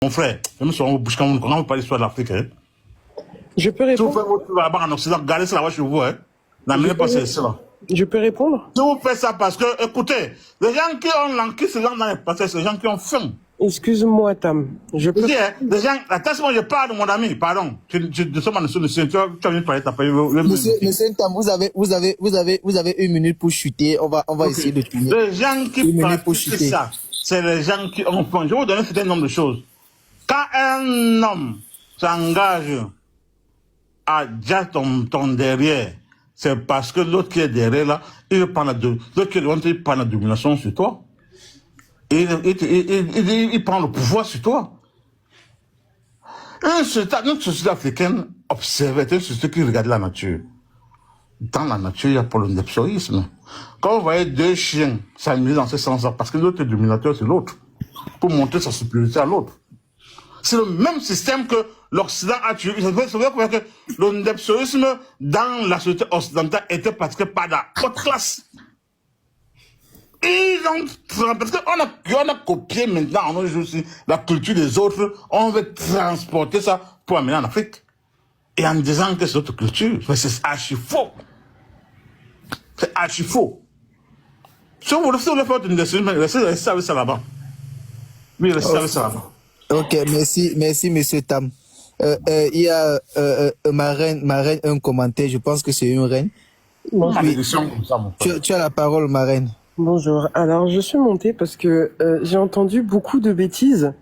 Mon frère, même si on bouge quand on parle d'histoire de l'Afrique, hein. Je peux Si vous répondre? faites votre tour là-bas en Occident, gardez ça là-bas chez vous, hein. Je N'amenez pas peux, cela. je peux répondre? Si vous faites ça parce que, écoutez, les gens qui ont l'enquête, ces gens dans les passés, c'est les gens qui ont faim. Excuse-moi, Tam. Je Je peux. dis, hein, les gens, attention, je parle de mon ami, pardon. Tu sommes en dessous de ce, tu as venu parler, t'as pas eu. Monsieur Tam, vous avez 1 minute pour chuter. On va essayer de tourner. Les gens qui 1 minute pour pratiquent chuter. ça, c'est les gens qui ont faim. Je vais vous donner un certain nombre de choses. Quand un homme s'engage à dire ton derrière, c'est parce que l'autre qui est derrière là, l'autre qui est devant, il prend la domination sur toi. Il prend le pouvoir sur toi. Notre société africaine observait une société qui regarde la nature. Dans la nature, il y a pas le nepsoïsme. Quand vous voyez deux chiens s'amuser dans ce sens-là, parce que l'autre est dominateur sur l'autre, pour montrer sa supériorité à l'autre. C'est le même système que l'Occident a tué. C'est vrai que le nepsoïsme dans la société occidentale était pratiqué par la haute classe. Parce qu'on a copié maintenant, en nos jours aussi, la culture des autres, on veut transporter ça pour amener en Afrique. Et en disant que c'est notre culture, mais c'est archi faux. C'est archi faux. Si vous voulez faire une décision, laissez ça là-bas. Oui, laissez ça là-bas. Ok, merci, monsieur Tam. Il y a ma reine, un commentaire. Je pense que c'est une reine. Bonjour. Oui. Tu as la parole, ma reine. Bonjour. Alors, je suis montée parce que j'ai entendu beaucoup de bêtises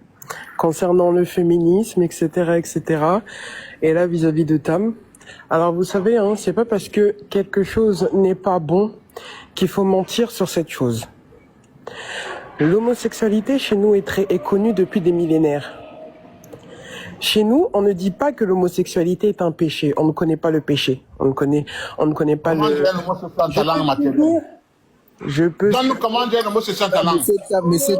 concernant le féminisme, etc., etc. Et là, vis-à-vis de Tam. Alors, vous savez, hein, c'est pas parce que quelque chose n'est pas bon qu'il faut mentir sur cette chose. L'homosexualité chez nous est connue depuis des millénaires. Chez nous, on ne dit pas que l'homosexualité est un péché. On ne connaît pas le péché. On ne connaît pas Comment le. dire le mot sur ta langue maternelle? Je peux. Donne-nous comment dire le mot sur ta langue. Monsieur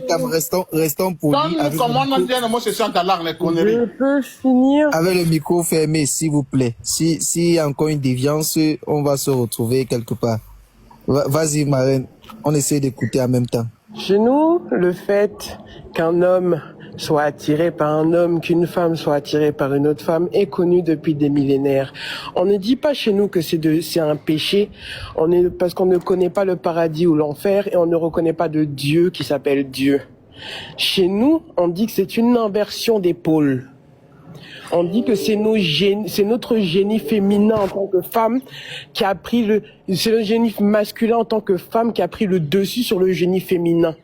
Tam, restons polis. Donne-nous comment dire le mot sur ta langue, les Je conneries. peux finir. Avec le micro fermé, s'il vous plaît. S'il y a encore une déviance, on va se retrouver quelque part. Vas-y, ma reine. On essaie d'écouter en même temps. Chez nous, le fait qu'un homme soit attiré par un homme, qu'une femme soit attirée par une autre femme est connu depuis des millénaires. On ne dit pas chez nous que c'est un péché, parce qu'on ne connaît pas le paradis ou l'enfer et on ne reconnaît pas de Dieu qui s'appelle Dieu. Chez nous, on dit que c'est une inversion des pôles. On dit que c'est notre génie féminin en tant que femme qui a pris c'est le génie masculin en tant que femme qui a pris le dessus sur le génie féminin.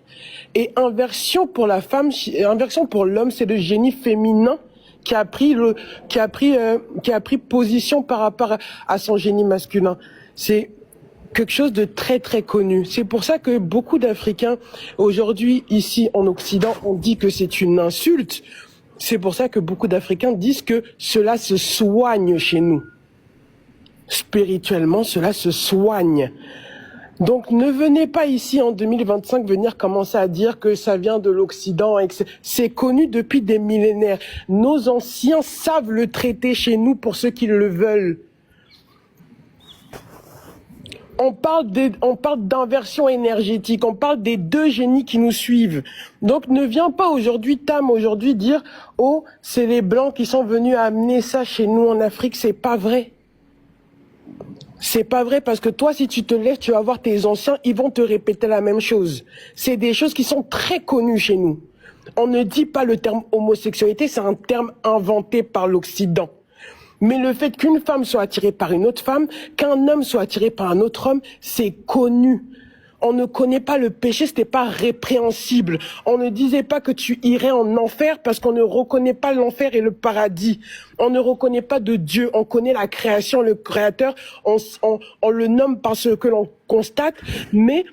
Et inversion pour la femme, inversion pour l'homme, c'est le génie féminin qui a pris position par rapport à son génie masculin. C'est quelque chose de très très connu. C'est pour ça que beaucoup d'Africains aujourd'hui ici en Occident on dit que c'est une insulte. C'est pour ça que beaucoup d'Africains disent que cela se soigne chez nous. Spirituellement, cela se soigne. Donc ne venez pas ici en 2025 venir commencer à dire que ça vient de l'Occident. C'est connu depuis des millénaires. Nos anciens savent le traiter chez nous pour ceux qui le veulent. On parle d'inversion énergétique, on parle des deux génies qui nous suivent. Donc ne viens pas aujourd'hui, Tam, dire « Oh, c'est les Blancs qui sont venus amener ça chez nous en Afrique », c'est pas vrai. C'est pas vrai parce que toi, si tu te lèves, tu vas voir tes anciens, ils vont te répéter la même chose. C'est des choses qui sont très connues chez nous. On ne dit pas le terme homosexualité, c'est un terme inventé par l'Occident. Mais le fait qu'une femme soit attirée par une autre femme, qu'un homme soit attiré par un autre homme, c'est connu. On ne connaît pas le péché, c'était pas répréhensible. On ne disait pas que tu irais en enfer parce qu'on ne reconnaît pas l'enfer et le paradis. On ne reconnaît pas de Dieu. On connaît la création, le créateur. On le nomme par ce que l'on constate. Mais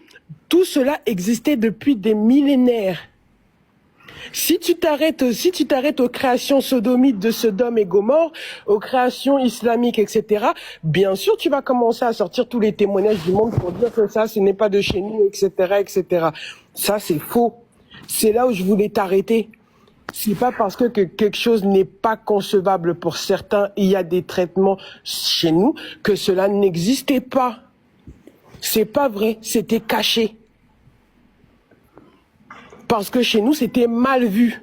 tout cela existait depuis des millénaires. Si tu t'arrêtes aux créations sodomites de Sodome et Gomorrhe, aux créations islamiques, etc., bien sûr, tu vas commencer à sortir tous les témoignages du monde pour dire que ça, ce n'est pas de chez nous, etc., etc. Ça, c'est faux. C'est là où je voulais t'arrêter. C'est pas parce que quelque chose n'est pas concevable pour certains, il y a des traitements chez nous, que cela n'existait pas. C'est pas vrai, c'était caché. Parce que chez nous, c'était mal vu.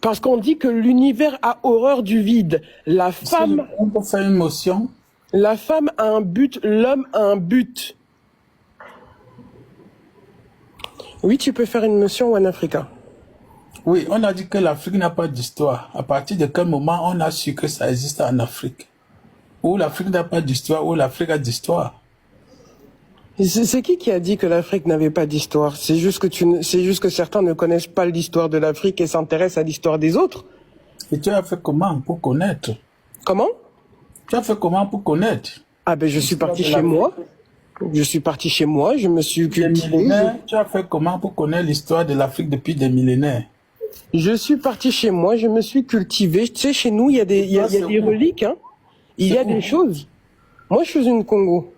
Parce qu'on dit que l'univers a horreur du vide. On peut faire une motion. La femme a un but, l'homme a un but. Oui, tu peux faire une motion One Africa. Oui, on a dit que l'Afrique n'a pas d'histoire. À partir de quel moment on a su que ça existe en Afrique? Ou l'Afrique n'a pas d'histoire, ou l'Afrique a d'histoire. C'est qui a dit que l'Afrique n'avait pas d'histoire? C'est juste que certains ne connaissent pas l'histoire de l'Afrique et s'intéressent à l'histoire des autres. Et tu as fait comment pour connaître? Comment? Tu as fait comment pour connaître? Ah ben je suis parti chez moi. Je suis parti chez moi, je me suis cultivé. Tu as fait comment pour connaître l'histoire de l'Afrique depuis des millénaires? Je suis parti chez moi, je me suis cultivé. Tu sais, chez nous, il y a des reliques, hein. Il y a des choses. Moi, je suis une Congo.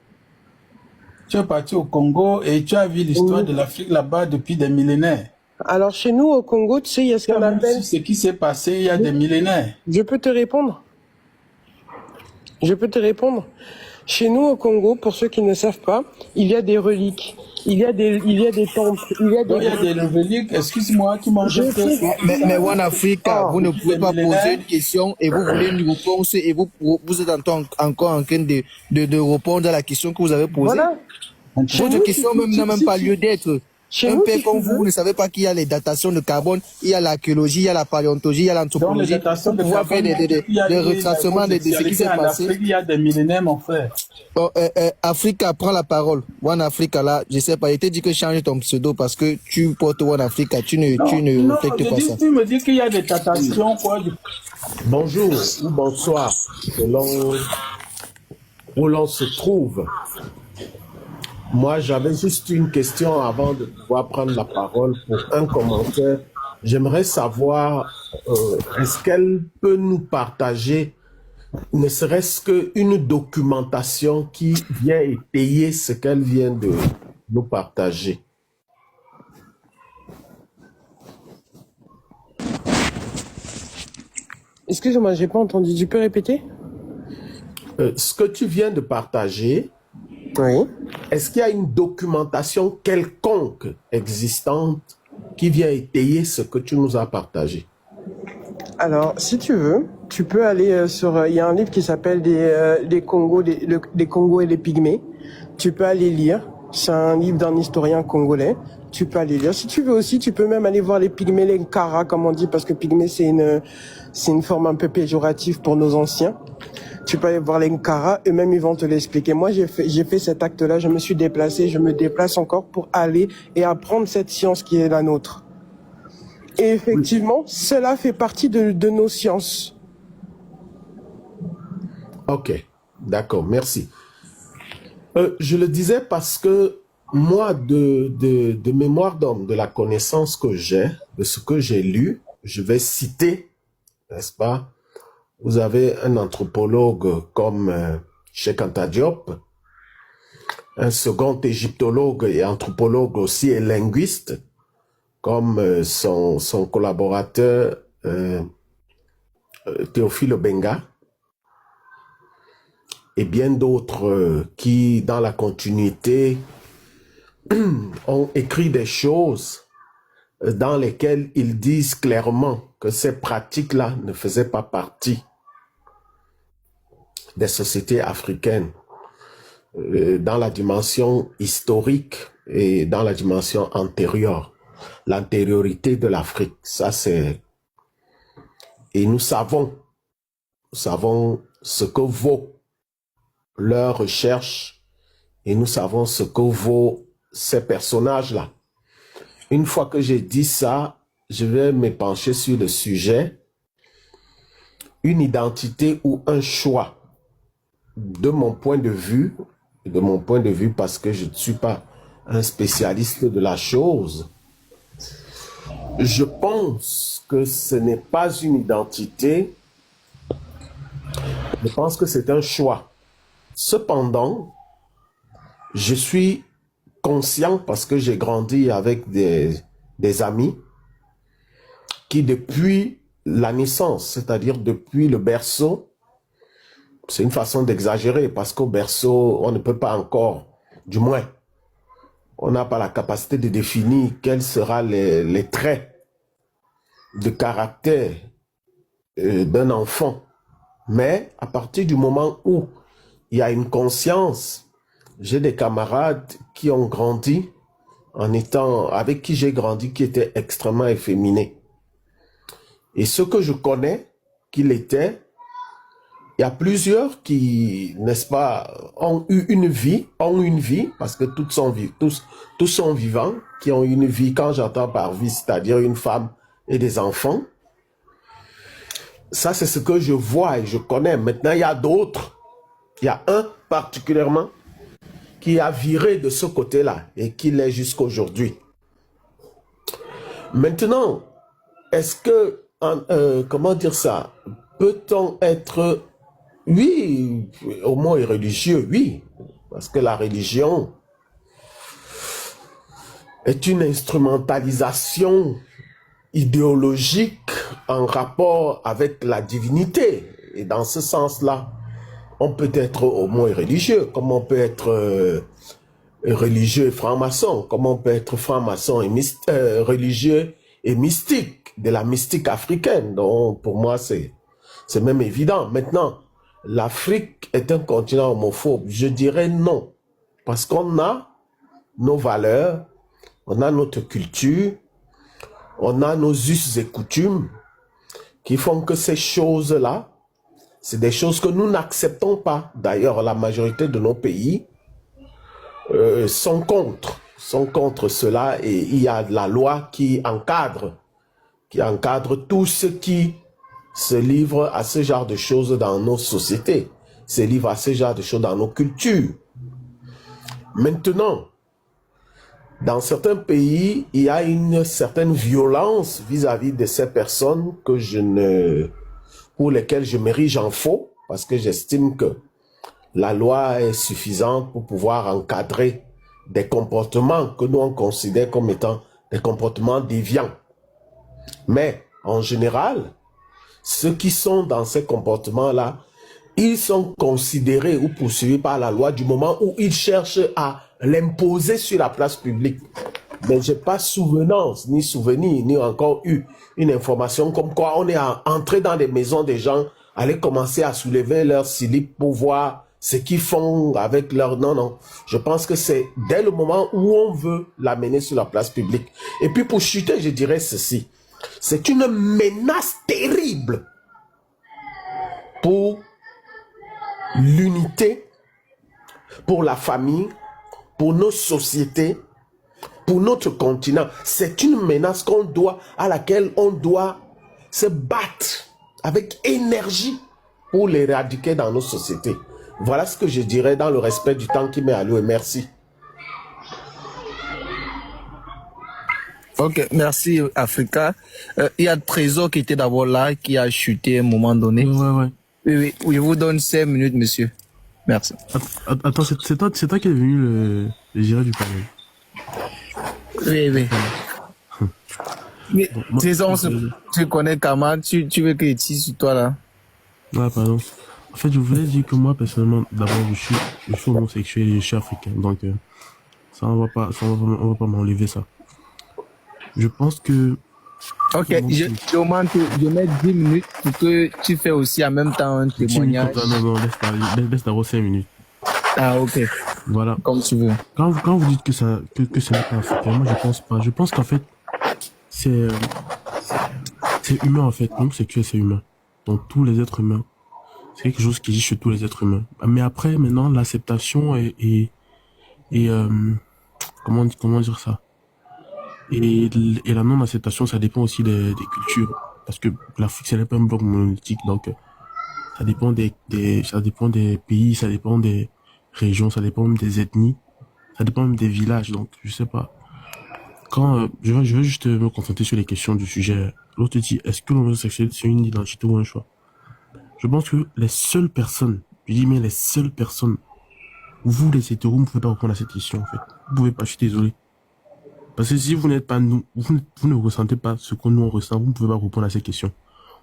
Tu es parti au Congo et tu as vu l'histoire de l'Afrique là-bas depuis des millénaires. Alors, chez nous, au Congo, tu sais, il y a ce qu'on appelle... Ce qui s'est passé il y a des millénaires. Je peux te répondre. Chez nous, au Congo, pour ceux qui ne savent pas, il y a des reliques. Il y a des temples. Il y a des reliques. Excuse-moi, qui mange. Mais One Africa, vous ne pouvez pas poser une question et vous voulez une réponse et vous êtes encore en train de répondre à la question que vous avez posée. Voilà. Votre question n'a même pas lieu d'être. Un peu comme vous ne savez pas qu'il y a les datations de carbone, il y a l'archéologie, il y a la paléontologie, il y a l'anthropologie. Pour pouvoir faire des retracements de ce qui s'est passé. Il y a des millénaires, mon frère. Africa, prends la parole. One Africa, là, je sais pas, il t'a dit que change ton pseudo parce que tu portes One Africa, tu ne respectes pas ça. Tu me dis qu'il y a des datations, quoi. Bonjour ou bonsoir, selon où l'on se trouve. Moi, j'avais juste une question avant de pouvoir prendre la parole pour un commentaire. J'aimerais savoir, est-ce qu'elle peut nous partager, ne serait-ce qu'une documentation qui vient étayer ce qu'elle vient de nous partager? Excuse-moi, j'ai pas entendu. Tu peux répéter? Ce que tu viens de partager, oui. Est-ce qu'il y a une documentation quelconque existante qui vient étayer ce que tu nous as partagé? Alors, si tu veux, tu peux aller sur... Il y a un livre qui s'appelle les Congos et les Pygmées. Tu peux aller lire. C'est un livre d'un historien congolais. Tu peux aller lire. Si tu veux aussi, tu peux même aller voir les Pygmées, les Nkara, comme on dit, parce que Pygmée, c'est une forme un peu péjorative pour nos anciens. Tu peux aller voir les Nkara, eux-mêmes ils vont te l'expliquer. Moi, j'ai fait cet acte-là, je me suis déplacé, je me déplace encore pour aller et apprendre cette science qui est la nôtre. Et effectivement, cela fait partie de nos sciences. Ok, d'accord, merci. Je le disais parce que moi, de mémoire d'homme, de la connaissance que j'ai, de ce que j'ai lu, je vais citer, n'est-ce pas? Vous avez un anthropologue comme Cheikh Anta Diop, un second égyptologue et anthropologue aussi et linguiste, comme son collaborateur Théophile Obenga, et bien d'autres qui, dans la continuité, ont écrit des choses dans lesquelles ils disent clairement que ces pratiques-là ne faisaient pas partie des sociétés africaines dans la dimension historique et dans la dimension antérieure. L'antériorité de l'Afrique, ça c'est... Et nous savons ce que vaut leur recherche et nous savons ce que vaut ces personnages-là. Une fois que j'ai dit ça, je vais me pencher sur le sujet. Une identité ou un choix, de mon point de vue parce que je ne suis pas un spécialiste de la chose, je pense que ce n'est pas une identité, je pense que c'est un choix. Cependant, je suis conscient parce que j'ai grandi avec des amis qui depuis la naissance, c'est-à-dire depuis le berceau, c'est une façon d'exagérer parce qu'au berceau, on ne peut pas encore, du moins, qu'on n'a pas la capacité de définir quels seront les traits de caractère d'un enfant. Mais à partir du moment où il y a une conscience, j'ai des camarades qui ont grandi avec qui j'ai grandi, qui étaient extrêmement efféminés. Et ce que je connais qu'il était, il y a plusieurs qui, n'est-ce pas, ont eu une vie, parce que tous sont vivants, qui ont une vie, quand j'entends par vie, c'est-à-dire une femme et des enfants. Ça, c'est ce que je vois et je connais. Maintenant, il y a d'autres. Il y a un particulièrement qui a viré de ce côté-là et qui l'est jusqu'aujourd'hui. Maintenant, est-ce que, comment dire ça, peut-on être, oui, homo religieux, oui, parce que la religion est une instrumentalisation idéologique en rapport avec la divinité. Et dans ce sens-là, on peut être homo et religieux, comme on peut être religieux et franc-maçon, comme on peut être franc-maçon et religieux et mystique, de la mystique africaine. Donc, pour moi, c'est même évident. Maintenant, l'Afrique est un continent homophobe. Je dirais non, parce qu'on a nos valeurs, on a notre culture, on a nos us et coutumes qui font que ces choses-là, c'est des choses que nous n'acceptons pas. D'ailleurs, la majorité de nos pays sont contre cela, et il y a la loi qui encadre tout ce qui se livre à ce genre de choses dans nos sociétés, se livre à ce genre de choses dans nos cultures. Maintenant, dans certains pays, il y a une certaine violence vis-à-vis de ces personnes pour lesquelles je m'érige en faux, parce que j'estime que la loi est suffisante pour pouvoir encadrer des comportements que nous on considère comme étant des comportements déviants. Mais en général, ceux qui sont dans ces comportements-là, ils sont considérés ou poursuivis par la loi du moment où ils cherchent à l'imposer sur la place publique. Mais je n'ai pas souvenance, ni souvenir, ni encore eu une information comme quoi on est entré dans des maisons des gens, aller commencer à soulever leur slip pour voir ce qu'ils font avec leur... Non. Je pense que c'est dès le moment où on veut l'amener sur la place publique. Et puis pour chuter, je dirais ceci. C'est une menace terrible pour l'unité, pour la famille, pour nos sociétés, pour notre continent. C'est une menace à laquelle on doit se battre avec énergie pour l'éradiquer dans nos sociétés. Voilà ce que je dirais dans le respect du temps qui m'est alloué. Merci. Ok, merci Africa. Il y a Trésor qui était d'abord là, qui a chuté à un moment donné. Ouais. Oui, je vous donne 5 minutes, monsieur. Merci. Attends, c'est toi qui es venu le gérer du panel. Oui. Mais Bon, Trésor, tu connais Kama, tu veux que je tisse sur toi là? Ouais, pardon. En fait, je voulais dire que moi, personnellement, d'abord, je suis homosexuel et je suis africain. Donc, ça, on va pas m'enlever ça. Je pense que... Ok, je mets 10 minutes pour que tu fais aussi en même temps un témoignage. Non, laisse d'abord 5 minutes. Ah, ok. Voilà. Comme tu veux. Quand vous dites que ce n'est pas africain, moi, je pense pas. Je pense qu'en fait, c'est humain, en fait. L'homosexuel, c'est humain. Donc, tous les êtres humains. C'est quelque chose qui existe chez tous les êtres humains. Mais après, maintenant, l'acceptation et comment dire ça? Et la non-acceptation, ça dépend aussi des cultures. Parce que l'Afrique, ce n'est pas un bloc monolithique. Donc, ça dépend des pays, ça dépend des régions, ça dépend même des ethnies, ça dépend même des villages. Donc, je sais pas. Quand, je veux juste me concentrer sur les questions du sujet. L'autre dit, est-ce que l'homosexualité, c'est une identité ou un choix? Je pense que les seules personnes, je dis bien les seules personnes, vous les hétéros, vous ne pouvez pas répondre à cette question, en fait. Vous pouvez pas, je suis désolé. Parce que si vous n'êtes pas nous, vous ne ressentez pas ce que nous on ressent, vous ne pouvez pas répondre à ces questions.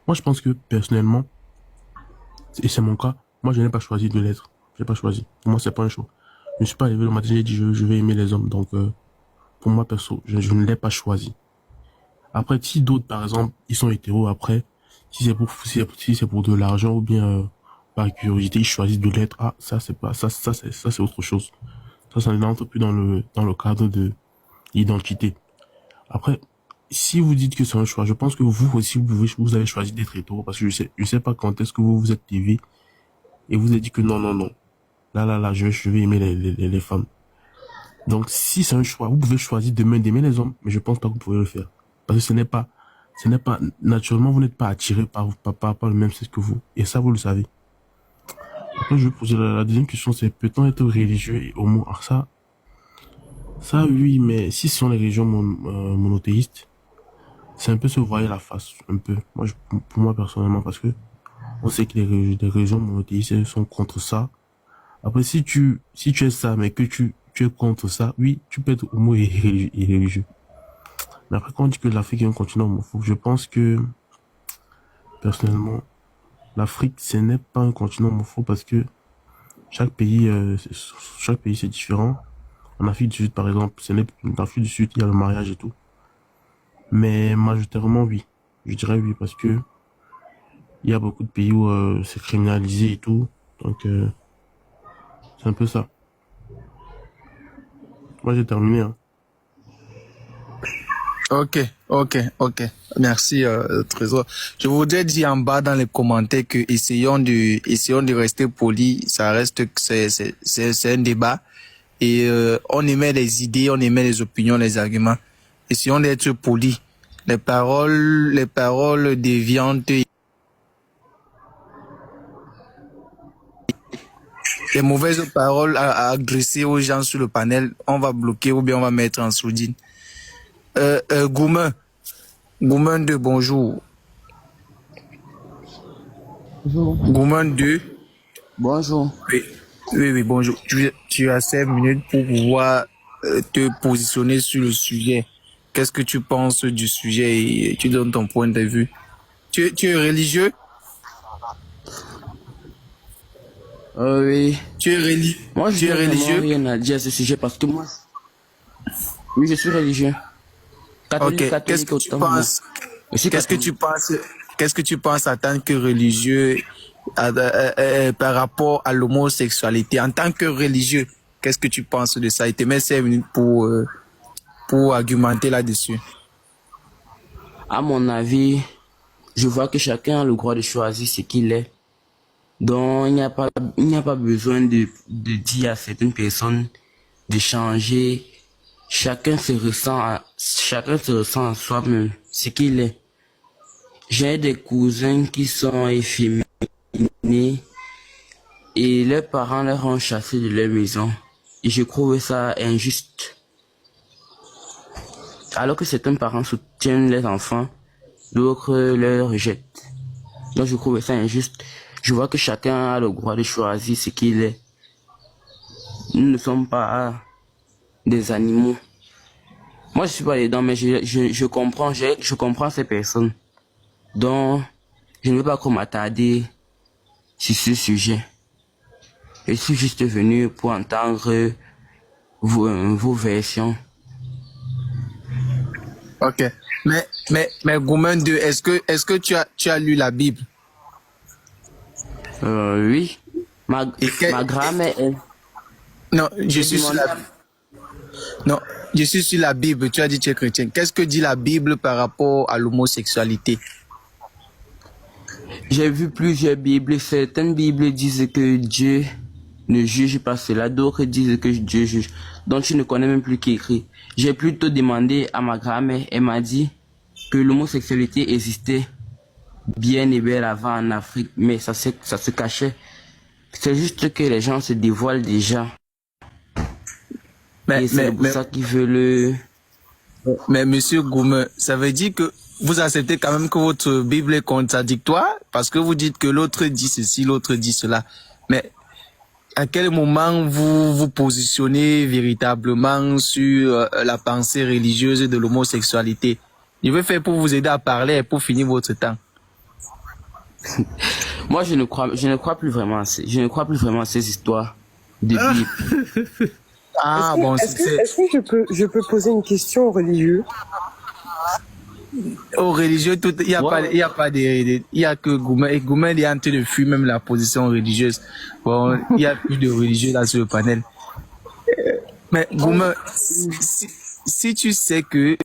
Moi, je pense que, personnellement, et c'est mon cas, moi, je n'ai pas choisi de l'être. Je n'ai pas choisi. Pour moi, c'est pas un choix. Je ne suis pas arrivé le matin, j'ai dit, je vais aimer les hommes. Donc, pour moi, perso, je ne l'ai pas choisi. Après, si d'autres, par exemple, ils sont hétéros, après, si c'est pour de l'argent ou bien par curiosité, ils choisissent de l'être, ah, ça, c'est pas, ça, c'est autre chose. Ça n'entre plus dans le cadre de l'identité. Après, si vous dites que c'est un choix, je pense que vous aussi, vous avez choisi d'être hétéro, parce que je sais pas quand est-ce que vous vous êtes levé et vous avez dit que non, non, non. Là, je vais aimer les femmes. Donc, si c'est un choix, vous pouvez choisir demain d'aimer les hommes, mais je pense pas que vous pouvez le faire. Parce que ce n'est pas, naturellement, vous n'êtes pas attiré par le même sexe que vous. Et ça, vous le savez. Après, je vais poser la deuxième question, c'est peut-on être religieux et homo? Alors ça, oui, mais si ce sont les religions monothéistes, c'est un peu se voiler la face, un peu. Pour moi, personnellement, parce que on sait que les religions monothéistes sont contre ça. Après, si tu es ça, mais que tu es contre ça, oui, tu peux être homo et religieux. Mais après, quand on dit que l'Afrique est un continent homophobe, je pense que, personnellement, l'Afrique, ce n'est pas un continent homophobe parce que chaque pays c'est différent. En Afrique du Sud, par exemple, en Afrique du Sud, il y a le mariage et tout. Mais majoritairement, oui. Je dirais oui parce que il y a beaucoup de pays où c'est criminalisé et tout. Donc, c'est un peu ça. Moi, j'ai terminé. Hein. Ok. Merci, Trésor. Je voudrais dire en bas dans les commentaires que essayons de rester polis. Ça reste, c'est un débat. Et on émet les idées, on émet les opinions, les arguments. Essayons d'être polis. Les paroles déviantes, les mauvaises paroles à adresser aux gens sur le panel, on va bloquer ou bien on va mettre en sourdine. Goumen 2, bonjour. Bonjour. Goumen 2. Bonjour. Oui, bonjour. Tu as 5 minutes pour pouvoir te positionner sur le sujet. Qu'est-ce que tu penses du sujet et tu donnes ton point de vue. Tu es religieux? Oui. Tu es religieux? Moi, je n'ai vraiment rien à dire à ce sujet parce que moi... Oui, je suis religieux. Catholique, qu'est-ce que tu penses? Qu'est-ce que tu penses en tant que religieux par rapport à l'homosexualité? En tant que religieux, qu'est-ce que tu penses de ça? Il te met 5 minutes pour argumenter là-dessus. À mon avis, je vois que chacun a le droit de choisir ce qu'il est. Donc, il n'y a pas besoin de dire à certaines personnes de changer. Chacun se ressent en soi-même ce qu'il est. J'ai des cousins qui sont efféminés et leurs parents leur ont chassé de leur maison. Et je trouve ça injuste. Alors que certains parents soutiennent les enfants, d'autres les rejettent. Donc je trouve ça injuste. Je vois que chacun a le droit de choisir ce qu'il est. Nous ne sommes pas des animaux. Moi je suis pas dedans, mais je comprends ces personnes. Donc je ne veux pas trop m'attarder sur ce sujet. Je suis juste venu pour entendre vos versions. Ok. Mais Goumen 2, est-ce que tu as lu la Bible? Oui. Ma grand-mère est... Non, je suis sur la Bible. Tu as dit que tu es chrétien. Qu'est-ce que dit la Bible par rapport à l'homosexualité? J'ai vu plusieurs Bibles. Certaines Bibles disent que Dieu ne juge pas cela. D'autres disent que Dieu juge. Donc je ne connais même plus qui écrit. J'ai plutôt demandé à ma grand-mère. Elle m'a dit que l'homosexualité existait bien et bien avant en Afrique. Mais ça se cachait. C'est juste que les gens se dévoilent déjà. Et c'est pour ça qu'ils veulent... Mais monsieur Goumen, ça veut dire que vous acceptez quand même que votre Bible est contradictoire parce que vous dites que l'autre dit ceci, l'autre dit cela. Mais à quel moment vous vous positionnez véritablement sur la pensée religieuse de l'homosexualité? Je vais faire pour vous aider à parler et pour finir votre temps. Moi, je ne crois plus vraiment à ces histoires de Bible. Ah bon, Est-ce que je peux poser une question aux religieux? aux religieux, il y a pas, il y a pas il y a que Goumel est en train de fuir même la position religieuse. Bon, il y a plus de religieux là sur le panel. Mais Goumel, si tu sais que